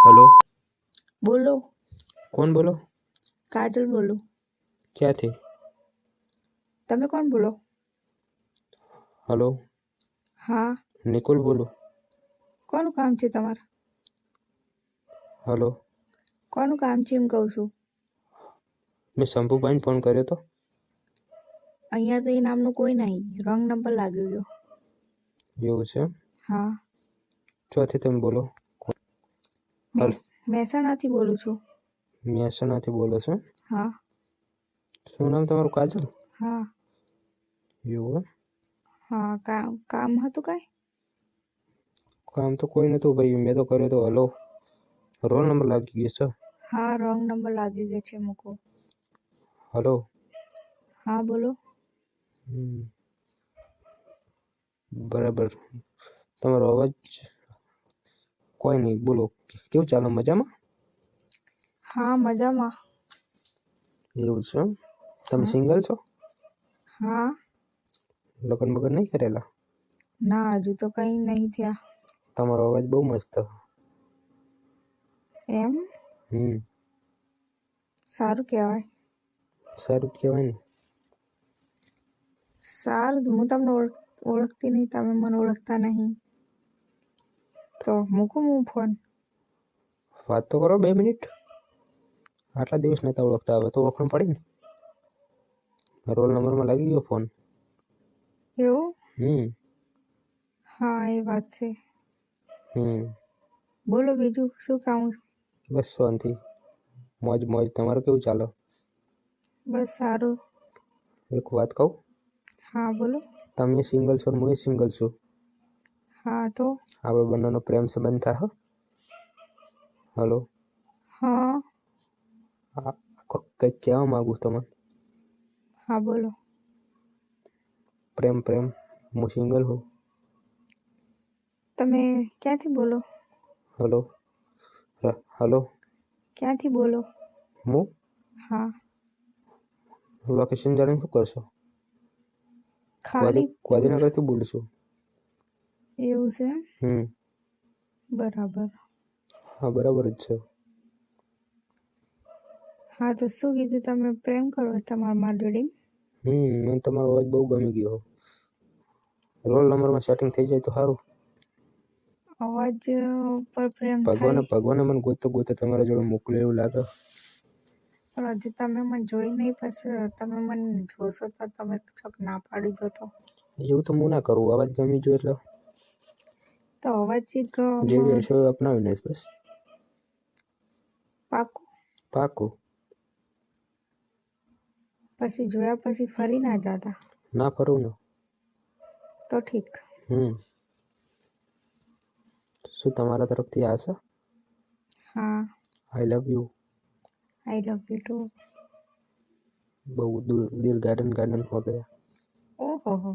Hello. बोलो। कौन बोलो? काजल बोलो। क्या थे? તમે કોણ બોલો? हेलो। હા, निकुल बोलो। કોનું કામ છે તમારે? हेलो। કોનું કામ છે એમ કહું છું. मैं शंभूभाई फोन કર્યો તો. અહીંયા તો એ નામનું કોઈ નહીં, રોંગ નંબર લાગી ગયો. એવું છે? હા, ચોથી તમે બોલો. હાલ મહેસાણાથી બોલું છું. મહેસાણાથી બોલો છો? હા. શું નામ તમારું? કાજલ? હા. એવું એમ? હા, કામ હતું કાંઈ? કામ તો કોઈ નતું ભાઈ, મેં તો કર્યો તો. હલો, રોલ નંબર લાગી ગયો છે. હા, રોંગ નંબર લાગી ગયો છે, મૂકો. હલો. હા, બોલો. બરાબર. તમારો અવાજ કોઈ નહીં. બોલો, કેવું ચાલે? મજામાં? હા, મજામાં. એવું છે એમ? તમે હા. સિંગલ છો? હા. લગ્ન બગન નહીં કરેલા? ના, હજુ તો કંઈ નહીં થયા. તમારો અવાજ બહુ મસ્ત. એમ? સારું કહેવાય. સારું જ કહેવાય ને. સારું, હું તમને ઓળખતી નહીં, તમે મને ઓળખતા નહીં, તો મૂકું હું ફોન. વાત તો કરો 2 મિનિટ. આટલા દિવસ નતા ઓળખતા, હવે તો ઓળખાણ પડી ને. રોલ નંબરમાં લાગી ગયો ફોન. એવું? હા, એ વાત છે. બોલો, બીજું શું કામ? બસ શાંતિ, મોજ મોજ. તમારું કેવું ચાલે? બસ સારું. એક વાત કહું? હા, બોલો. તમે સિંગલ છો ને હું સિંગલ છું. હા, તો આપણે બંનેનો પ્રેમ સંબંધ થાય. હલો. હા. કંઈક કહેવા માંગુ તમને. હા, બોલો. પ્રેમ પ્રેમ, હું સિંગલ હું. તમે ક્યાંથી બોલો? હલો. હલો. ક્યાંથી બોલો? હું હા. લોકેશન જાણીને શું કરશો? ખાલી ગાંધીનગરથી બોલું છું. એવું છે એમ? બરાબર. હા, બરાબર જ છે. હા, તો શું કીધું? તમે પ્રેમ કરો તમારા જોડે? મને તમારો અવાજ બહુ ગમી ગયો. રોલ નંબરમાં સેટિંગ થઈ જાય તો સારું. અવાજ પર પ્રેમ થાય. ભગવાને મને ગોતે તમારા જોડે મોકલે એવું લાગે. પણ હજી તમે મને જોઈ નહીં, પછી તમે મને જોશો તો તમે ચોક ના પાડી દો તો. એવું તો હું ના કરું. અવાજ ગમી ગયો એટલે તો અવાજ જેવી હશે અપનાવી લઈશ. બસ પાકું? પાકું. પછી જોયા પછી ફરી ના જતા? ના ફરું ને. તો ઠીક. શું તમારા તરફથી આ છે? હા. I love you. I love you too. બહુ દિલ ગાર્ડન હો ગયા. ઓહો.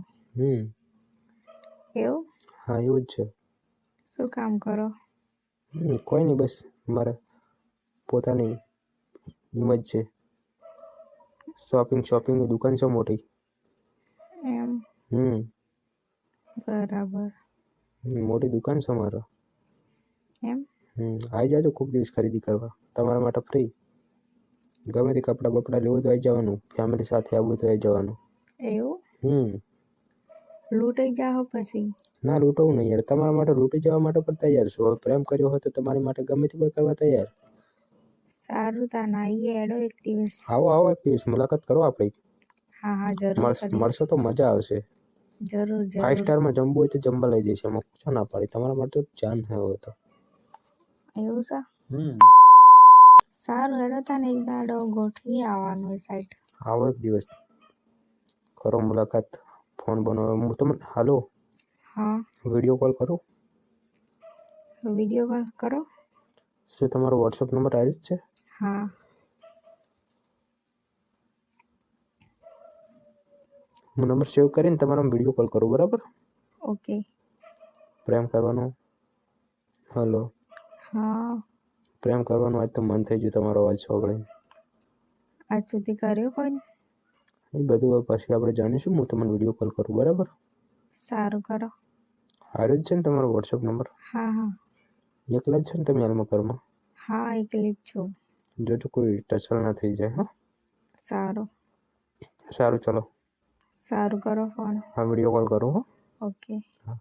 એવું? હા, એવું જ છે. શું કામ કરો? કોઈ નહીં, બસ મારે પોતાની હિંમત છે. શોપિંગની દુકાન છે મોટી. એમ? બરાબર. મોટી દુકાન છે મારો. એમ? આવી જાજો કોઈક દિવસ ખરીદી કરવા. તમારા માટે ફ્રી. ગમે તે કપડાં બપડા લેવું તો આવી જવાનું. ફેમિલી સાથે આવવું તો આવી જવાનું. એવું? લૂંટાઈ જાઓ પછી? ના, લૂંટવું નહીં યાર. તમારા માટે લૂંટી જવા માટે પણ તૈયાર છું. હવે પ્રેમ કર્યો હોય તો તમારી માટે ગમે તે પણ કરવા તૈયાર. સારું, તા નાઈએ એડો એક દિવસ. આવો એક દિવસ મુલાકાત કરો આપણી. હા હા, જરૂર કરીશ. મળશો તો મજા આવશે. જરૂર 5 સ્ટારમાં જમવું હોય તો જમવા લઈ જઈશ. અમુક છો ના પાડી. તમારા માટે જાન હોય તો. એવું છે? સારું, હેડો તા ને એક દાડો ગોઠવી આવવાનું એ સાઈડ. આવો એક દિવસ, કરો મુલાકાત. ફોન બનાવો હું તમને. હાલો. હા. વિડીયો કોલ કરું? વિડીયો કોલ કરો. શું તમારો વોટ્સઅપ નંબર આવી જ છે? હા. હું નંબર સેવ કરીને તમારો વિડીયો કોલ કરું, બરાબર? ઓકે. પ્રેમ કરવાનો. હલો. હા. પ્રેમ કરવાનું આજ તો મન થઈ ગયું તમારો અવાજ સાંભળીને. આજ સુધી કર્યો કોઈ? એ બધું પછી આપણે જાણીશું. હું તમને વિડીયો કોલ કરું, બરાબર? સારું, કરો. હારે જ છે ને તમારો વોટ્સઅપ નંબર? હા હા. એકલા જ છે ને તમે હાલમાં ઘરમાં? હા એકલી જ છું. જોજો કોઈ ટચલ ના થઈ જાય. હા સારું સારું, ચલો. સારું કરો ફોન. હા, વિડીયો કોલ કરું. હો. ઓકે. હા.